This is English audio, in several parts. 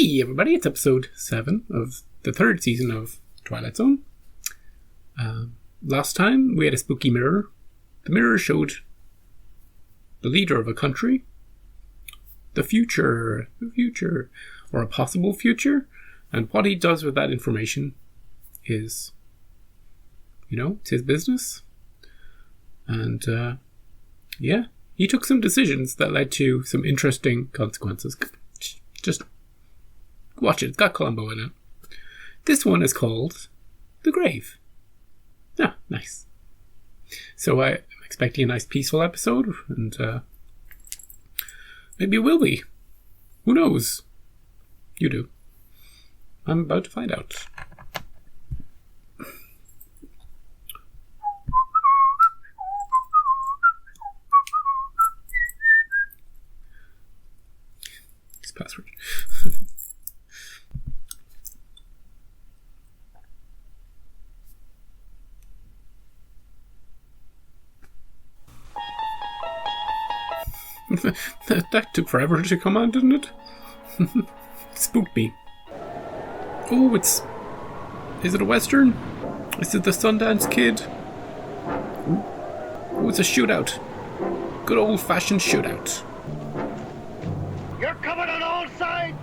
Hey everybody, it's episode 7 of the 3rd season of Twilight Zone. Last time we had a spooky mirror. The mirror showed the leader of a country, the future, or a possible future, and what he does with that information is, it's his business. And, he took some decisions that led to some interesting consequences. Just watch it. It's got Columbo in it. This one is called The Grave. Ah, nice. So I'm expecting a nice peaceful episode, and maybe it will be. Who knows? You do. I'm about to find out. Password. that took forever to come on, didn't it? Spooked me. Oh, is it a Western? Is it the Sundance Kid? Oh, it's a shootout. Good old-fashioned shootout. You're coming on all sides!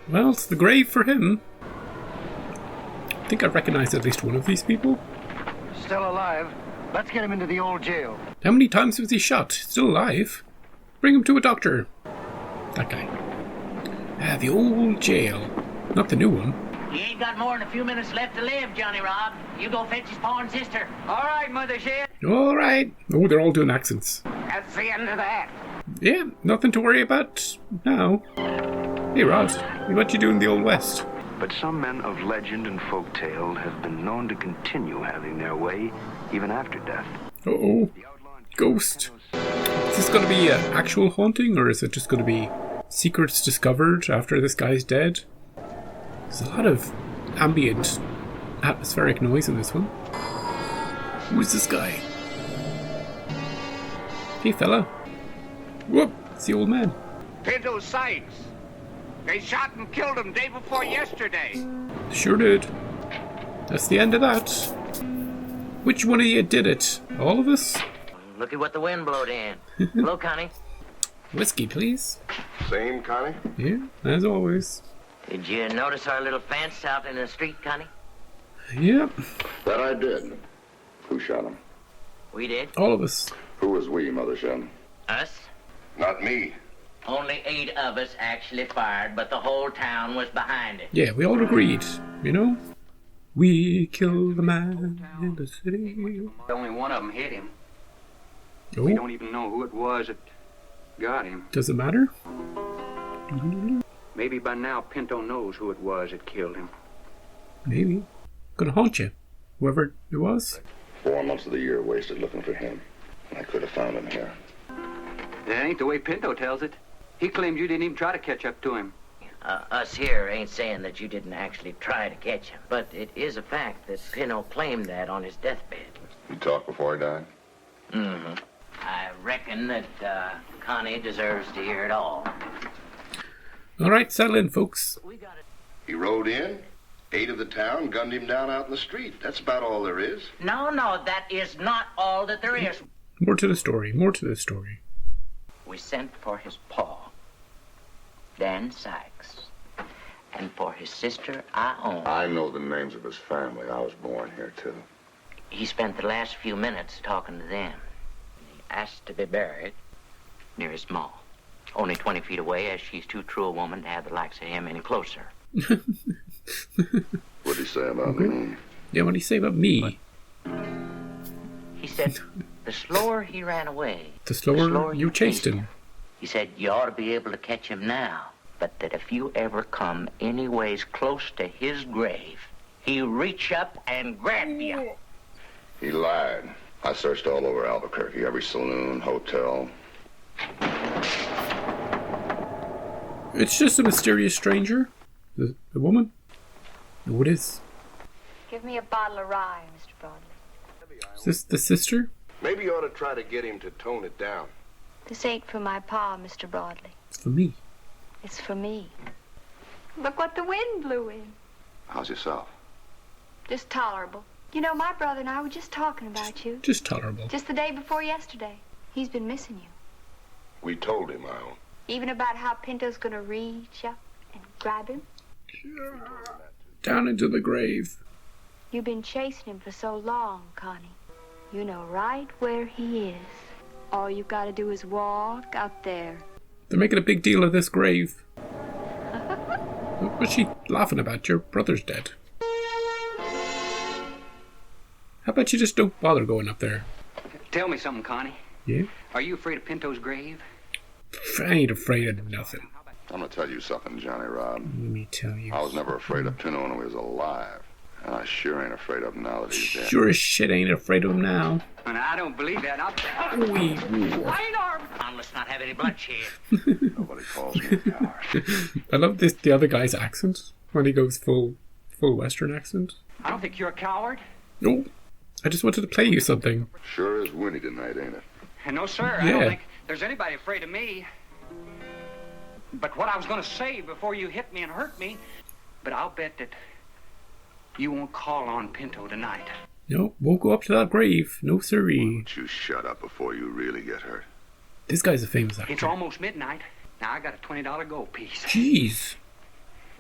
Well, it's the grave for him. I think I recognize at least one of these people. Still alive. Let's get him into the old jail. How many times was he shot? Still alive? Bring him to a doctor. That guy. The old jail. Not the new one. You ain't got more than a few minutes left to live, Johnny Rob. You go fetch his pawn sister. All right, Mother Shit. All right. Oh, they're all doing accents. That's the end of that. Yeah, nothing to worry about now. Hey, Rod, what you doing in the Old West? But some men of legend and folktale have been known to continue having their way even after death. Uh-oh. Ghost. Is this going to be an actual haunting, or is it just going to be secrets discovered after this guy's dead? There's a lot of ambient atmospheric noise in this one. Who is this guy? Hey, fella. Whoop, it's the old man. Pinto Sykes. They shot and killed him day before yesterday. Sure did. That's the end of that. Which one of you did it? All of us? Look at what the wind blowed in. Hello, Connie. Whiskey, please. Same, Connie? Yeah, as always. Did you notice our little fence out in the street, Connie? Yep. That I did. Who shot him? We did. All of us. Who was we, Mother Shen? Us? Not me. Only 8 of us actually fired, but the whole town was behind it. Yeah, we all agreed, We killed the man in the city. Only one of them hit him. Oh. We don't even know who it was that got him. Does it matter? Maybe by now Pinto knows who it was that killed him. Maybe. Gonna haunt you. Whoever it was. 4 months of the year wasted looking for him. I could have found him here. That ain't the way Pinto tells it. He claimed you didn't even try to catch up to him. Us here ain't saying that you didn't actually try to catch him, but it is a fact that Pinto claimed that on his deathbed. He talked before he died? Mm-hmm. I reckon that Connie deserves to hear it all. All right, settle in, folks. He rode in, ate of the town, gunned him down out in the street. That's about all there is. No, that is not all that there is. More to the story. We sent for his paw, Dan Sykes, and for his sister, I know the names of his family. I was born here, too. He spent the last few minutes talking to them. He asked to be buried near his ma, only 20 feet away, as she's too true a woman to have the likes of him any closer. What'd he say about me? Yeah, what'd he say about me? He said the slower he ran away, the slower you chased him. He said you ought to be able to catch him now, but that if you ever come anyways close to his grave, he'll reach up and grab you. He lied. I searched all over Albuquerque, every saloon, hotel. It's just a mysterious stranger. The woman? No, it is. Give me a bottle of rye, Mr. Broadley. Is this the sister? Maybe you ought to try to get him to tone it down. This ain't for my pa, Mr. Broadley. It's for me. It's for me. Look what the wind blew in. How's yourself? Just tolerable. You know, my brother and I were just talking about you. Just tolerable. Just the day before yesterday. He's been missing you. We told him, I own. Even about how Pinto's gonna reach up and grab him. Down into the grave. You've been chasing him for so long, Connie. You know right where he is. All you gotta do is walk out there. They're making a big deal of this grave. What's she laughing about? Your brother's dead. How about you just don't bother going up there? Tell me something, Connie. Yeah? Are you afraid of Pinto's grave? I ain't afraid of nothing. I'm gonna tell you something, Johnny Rob. Let me tell you. I was never afraid of Pinto when he was alive. And I sure ain't afraid of him now that he's dead. Sure as shit ain't afraid of him now. And I don't believe that. Let's not have any bloodshed. Nobody calls me a coward. I love this. The other guy's accent when he goes full Western accent. I don't think you're a coward. No, I just wanted to play you something. Sure is windy tonight, ain't it? No, sir. Yeah. I don't think there's anybody afraid of me. But what I was going to say before you hit me and hurt me, but I'll bet that you won't call on Pinto tonight. No, won't go up to that grave. No siree. Don't you shut up before you really get hurt. This guy's a famous actor. It's almost midnight. Now I got a $20 gold piece. Jeez.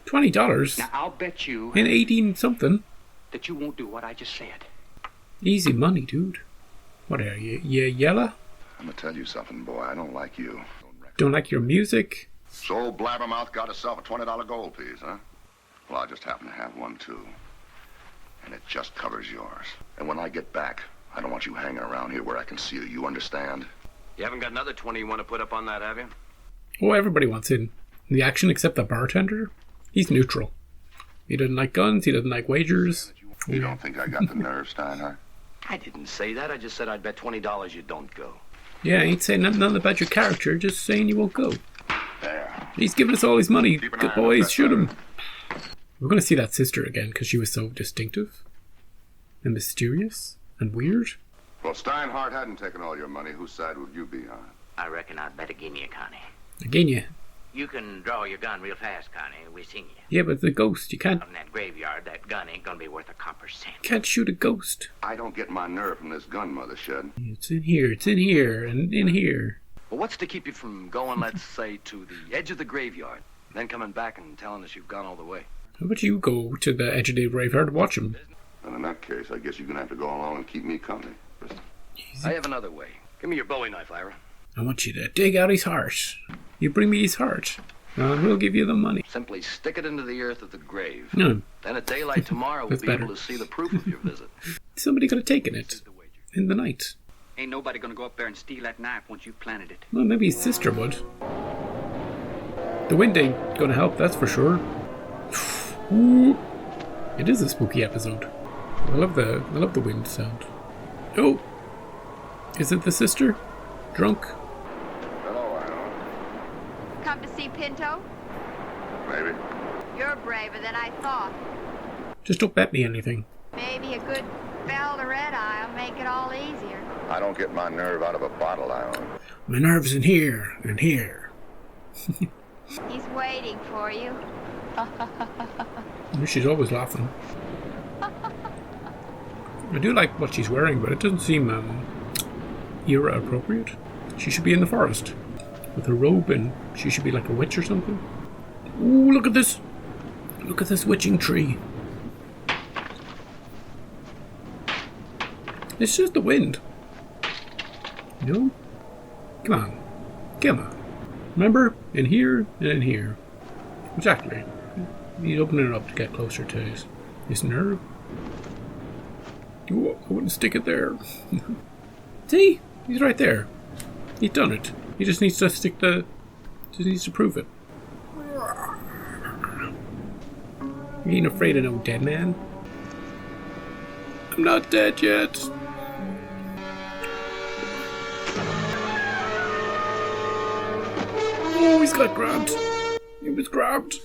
$20? Now I'll bet you In 18 something. that you won't do what I just said. Easy money, dude. What are you? You yella? I'm gonna tell you something, boy. I don't like you. Don't like your music? So old Blabbermouth got herself a $20 gold piece, huh? Well, I just happen to have one, too. And it just covers yours. And when I get back, I don't want you hanging around here where I can see you. You understand? You haven't got another 20 you want to put up on that, have you? Oh, everybody wants in the action except the bartender. He's neutral. He doesn't like guns. He doesn't like wagers. You don't think I got the nerve, Steinhardt? I didn't say that. I just said I'd bet $20 you don't go. Yeah, I ain't saying nothing about your character. Just saying you won't go. There. He's giving us all his money. Keep an Good eye on boys, that shoot him. fella. We're going to see that sister again because she was so distinctive and mysterious and weird. Well, Steinhardt hadn't taken all your money. Whose side would you be on? I reckon I'd bet again you, Connie. Again, yeah. You can draw your gun real fast, Connie. We seen you. Yeah, but the ghost, you can't Out in that graveyard, that gun ain't gonna be worth a copper cent. shoot a ghost. I don't get my nerve from this gun, Mother Shed. It's in here, and in here. Well, what's to keep you from going, let's say, to the edge of the graveyard, then coming back and telling us you've gone all the way? How about you go to the edge of the graveyard and watch him? And in that case, I guess you're gonna have to go along and keep me company. Easy. I have another way. Give me your Bowie knife, Ira. I want you to dig out his heart. You bring me his heart, and we'll give you the money. Simply stick it into the earth at the grave. No, Then at daylight tomorrow, we'll That's be better. able to see the proof of your visit. somebody could have taken it in the night. Ain't nobody gonna go up there and steal that knife once you've planted it. Well, maybe his sister would. The wind ain't gonna help, that's for sure. Ooh. It is a spooky episode. I love the wind sound. Oh, is it the sister? Drunk? Hello, Ira. Come to see Pinto? Maybe. You're braver than I thought. Just don't bet me anything. Maybe a good spell to Red Eye'll make it all easier. I don't get my nerve out of a bottle, I own. My nerves in here and here. He's waiting for you. She's always laughing. I do like what she's wearing, but it doesn't seem era appropriate. She should be in the forest with a robe, and she should be like a witch or something. Ooh, look at this! Look at this witching tree. It's just the wind. No? Come on. Come on. Remember? In here and in here. Exactly. He's opening it up to get closer to his nerve. Ooh, I wouldn't stick it there. See? He's right there. He's done it. He just needs to just needs to prove it. You ain't afraid of no dead man? I'm not dead yet. Oh, he's got grabbed. He was grabbed.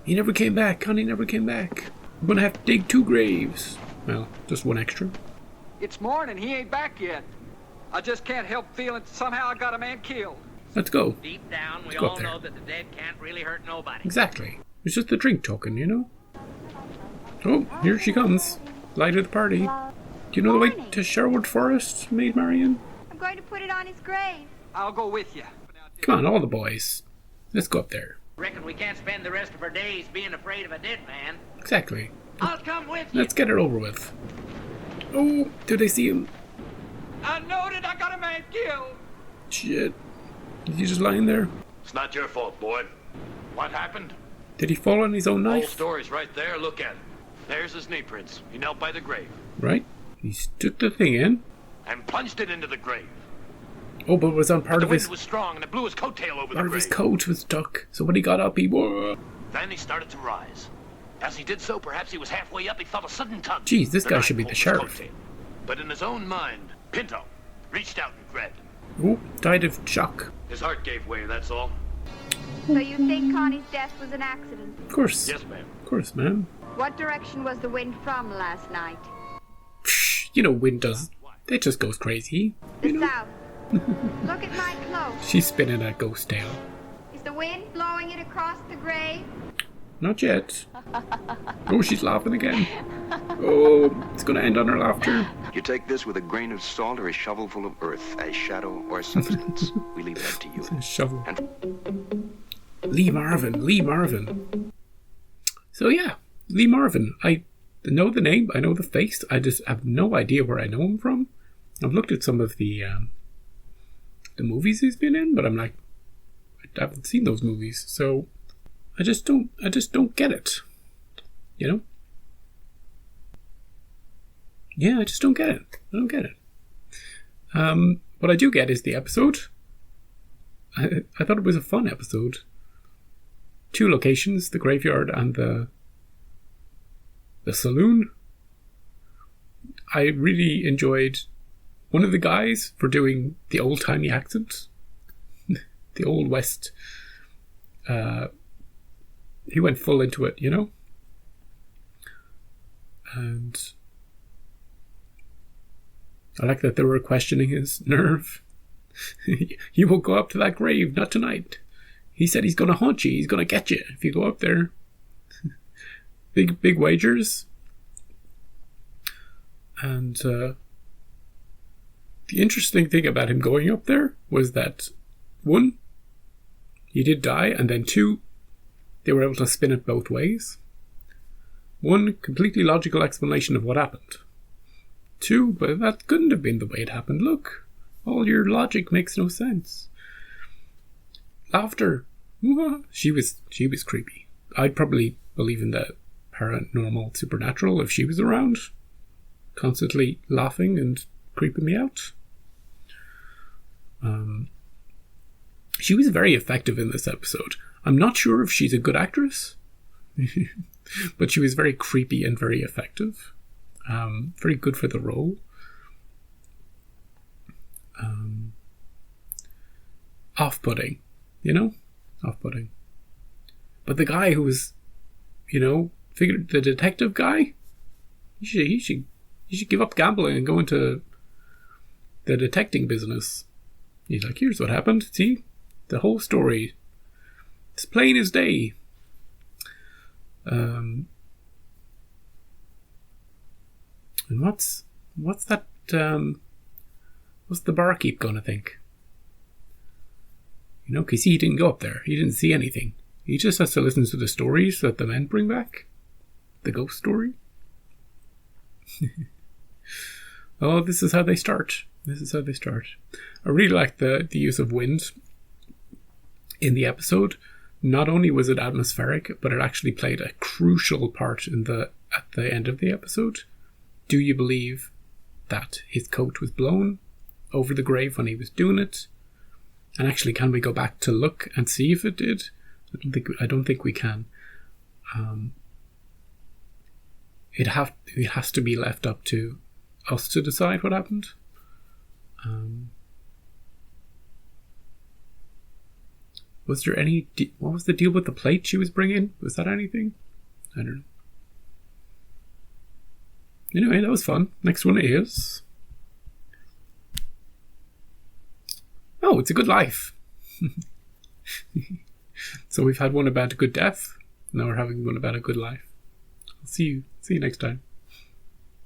He never came back. Connie never came back. I'm gonna have to dig 2 graves. Well, just one extra. It's morning. He ain't back yet. I just can't help feeling somehow I got a man killed. Let's go. Deep down, we Let's go all up there. know that the dead can't really hurt nobody. Exactly. It's just the drink talking, you know? Oh, here she comes. Light of the party. Do you know the way to Sherwood Forest, Maid Marian? I'm going to put it on his grave. I'll go with you. Come on, all the boys. Let's go up there. Reckon we can't spend the rest of our days being afraid of a dead man. Exactly. I'll come with you. Let's get it over with. Oh, did they see him? I know that I got a man killed. Shit. Is he just lying there? It's not your fault, boy. What happened? Did he fall on his own The whole knife? story's right there. Look at it. There's his knee prints. He knelt by the grave Right. He stuck the thing in. and plunged it into the grave. Oh, but it was on part The of wind his... was strong and it blew his coattail over the Part of his grave. coat was stuck. So when he got up, he... Whoa. Then he started to rise. As he did so, perhaps he was halfway up, he felt a sudden tug. Jeez, this The guy knife should be the pulled his sheriff. coattail. But in his own mind, Pinto reached out and grabbed him. Oh, died of shock. His heart gave way, that's all. So you think Connie's death was an accident? Of course. Yes, ma'am. Of course, man. What direction was the wind from last night? Psh, you know wind does. It just goes crazy. The south. Look at my cloak. She's spinning that ghost tail. Is the wind blowing it across the grave? Not yet. Oh, she's laughing again. Oh, it's going to end on her laughter. You take this with a grain of salt or a shovelful of earth as shadow or substance. We leave that to you. Shovel. And Lee Marvin. Lee Marvin. So yeah, Lee Marvin. I know the name. I know the face. I just have no idea where I know him from. I've looked at some of the movies he's been in, but I'm like, I haven't seen those movies, so I just don't get it. You know? Yeah, I just don't get it. I don't get it. What I do get is the episode. I thought it was a fun episode. 2 locations, the graveyard and the saloon. I really enjoyed one of the guys for doing the old-timey accent. The Old West. He went full into it, you know? And I like that they were questioning his nerve. You won't go up to that grave, not tonight. He said he's going to haunt you. He's going to get you if you go up there. Big wagers. And the interesting thing about him going up there was that, 1, he did die, and then 2, they were able to spin it both ways. 1, completely logical explanation of what happened. 2, but that couldn't have been the way it happened. Look, all your logic makes no sense. Laughter. She was creepy. I'd probably believe in the paranormal supernatural if she was around, constantly laughing and creeping me out. She was very effective in this episode. I'm not sure if she's a good actress, but she was very creepy and very effective. Very good for the role. Off-putting, you know? Off-putting. But the guy who was, figured the detective guy, he should give up gambling and go into the detecting business. He's like, here's what happened. See? The whole story. It's plain as day. And what's that? What's the barkeep gonna think? Because he didn't go up there. He didn't see anything. He just has to listen to the stories that the men bring back. The ghost story. Oh, this is how they start. I really like the use of wind in the episode. Not only was it atmospheric, but it actually played a crucial part at the end of the episode. Do you believe that his coat was blown over the grave when he was doing it? And actually, can we go back to look and see if it did? I don't think we can. It has to be left up to us to decide what happened. Was there any? What was the deal with the plate she was bringing? Was that anything? I don't know. Anyway, that was fun. Next one is Oh, it's a good life. So we've had one about a good death. Now we're having one about a good life. I'll see you next time.